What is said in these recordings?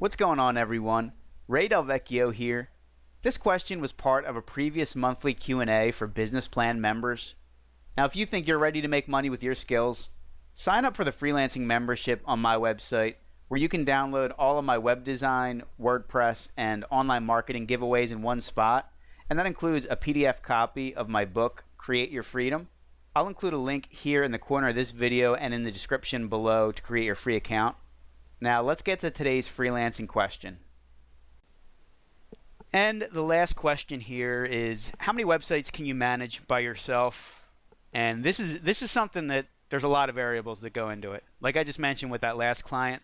What's going on, everyone? DelVecchio here. This question was part of a previous monthly Q&A for business plan members. Now, if you think you're ready to make money with your skills, sign up for the freelancing membership on my website, where you can download all of my web design, WordPress, and online marketing giveaways in one spot, and that includes a PDF copy of my book, Create Your Freedom. I'll include a link here in the corner of this video and in the description below to create your free account. Now let's get to today's freelancing question. And the last question here is, how many websites can you manage by yourself? And this is something that there's a lot of variables that go into it. Like I just mentioned with that last client,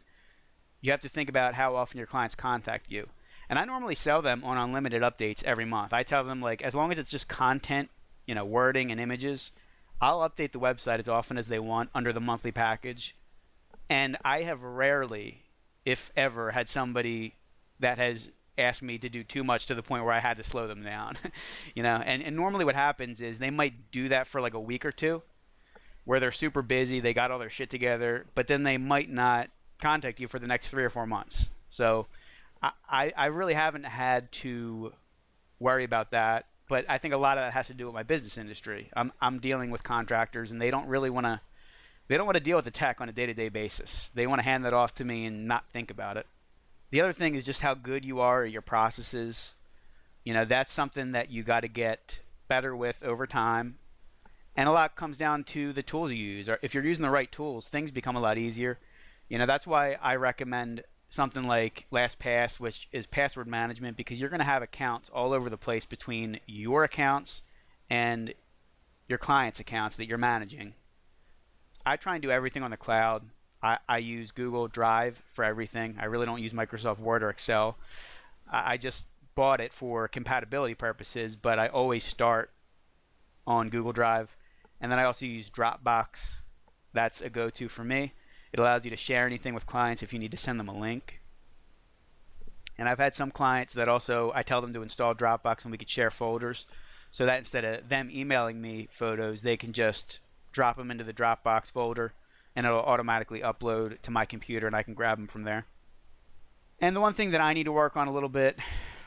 you have to think about how often your clients contact you. And I normally sell them on unlimited updates every month. I tell them, like, as long as it's just content, wording and images, I'll update the website as often as they want under the monthly package. And I have rarely, if ever, had somebody that has asked me to do too much to the point where I had to slow them down. And normally what happens is they might do that for like a week or two where they're super busy, they got all their shit together, but then they might not contact you for the next 3 or 4 months. So I really haven't had to worry about that, but I think a lot of that has to do with my business industry. I'm dealing with contractors, and they don't want to deal with the tech on a day-to-day basis. They want to hand that off to me and not think about it. The other thing is just how good you are at your processes. That's something that you got to get better with over time. And a lot comes down to the tools you use. If you're using the right tools, things become a lot easier. That's why I recommend something like LastPass, which is password management, because you're going to have accounts all over the place between your accounts and your clients' accounts that you're managing. I try and do everything on the cloud. I use Google Drive for everything. I really don't use Microsoft Word or Excel. I just bought it for compatibility purposes, but I always start on Google Drive. And then I also use Dropbox. That's a go-to for me. It allows you to share anything with clients if you need to send them a link. And I've had some clients that also, I tell them to install Dropbox and we could share folders, so that instead of them emailing me photos, they can just drop them into the Dropbox folder and it'll automatically upload to my computer and I can grab them from there. And the one thing that I need to work on a little bit,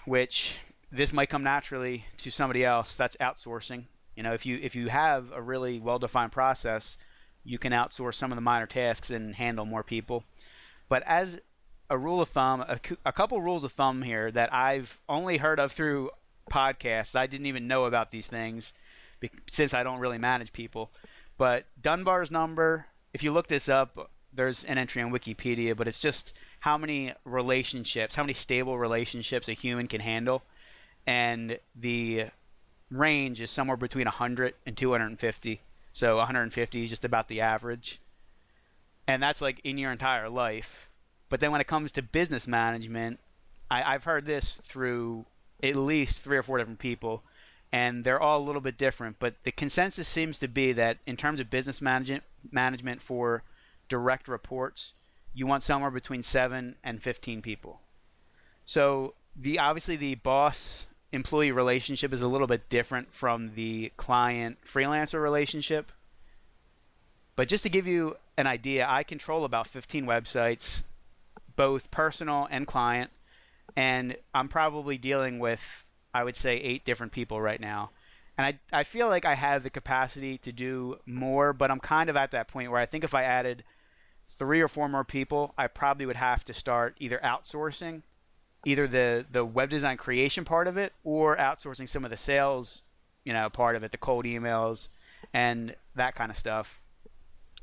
which this might come naturally to somebody else, that's outsourcing. If you have a really well-defined process, you can outsource some of the minor tasks and handle more people. But as a rule of thumb, a couple rules of thumb here that I've only heard of through podcasts. I didn't even know about these things since I don't really manage people. But Dunbar's number, if you look this up, there's an entry on Wikipedia, but it's just how many relationships, how many stable relationships a human can handle. And the range is somewhere between 100 and 250. So 150 is just about the average. And that's like in your entire life. But then when it comes to business management, I've heard this through at least 3 or 4 different people, and they're all a little bit different. But the consensus seems to be that in terms of business management for direct reports, you want somewhere between 7 and 15 people. So obviously the boss-employee relationship is a little bit different from the client-freelancer relationship. But just to give you an idea, I control about 15 websites, both personal and client, and I'm probably dealing with, I would say, 8 different people right now. And I feel like I have the capacity to do more, but I'm kind of at that point where I think if I added 3 or 4 more people, I probably would have to start either outsourcing either the web design creation part of it, or outsourcing some of the sales, part of it, the cold emails and that kind of stuff.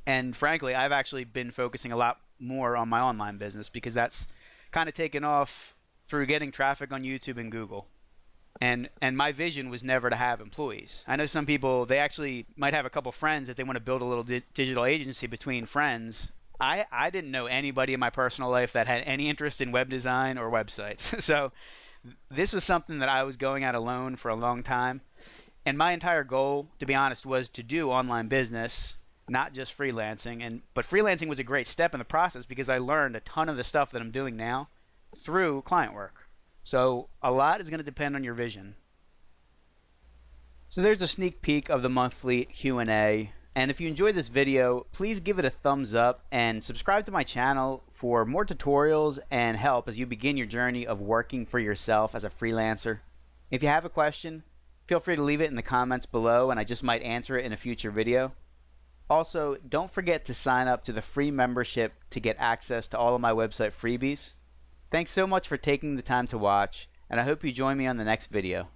And frankly, I've actually been focusing a lot more on my online business because that's kind of taken off through getting traffic on YouTube and Google. And my vision was never to have employees. I know some people, they actually might have a couple friends that they want to build a little digital agency between friends. I didn't know anybody in my personal life that had any interest in web design or websites. So this was something that I was going at alone for a long time. And my entire goal, to be honest, was to do online business, not just freelancing. But freelancing was a great step in the process because I learned a ton of the stuff that I'm doing now through client work. So a lot is going to depend on your vision. So there's a sneak peek of the monthly Q&A. And if you enjoyed this video, please give it a thumbs up and subscribe to my channel for more tutorials and help as you begin your journey of working for yourself as a freelancer. If you have a question, feel free to leave it in the comments below and I just might answer it in a future video. Also, don't forget to sign up to the free membership to get access to all of my website freebies. Thanks so much for taking the time to watch, and I hope you join me on the next video.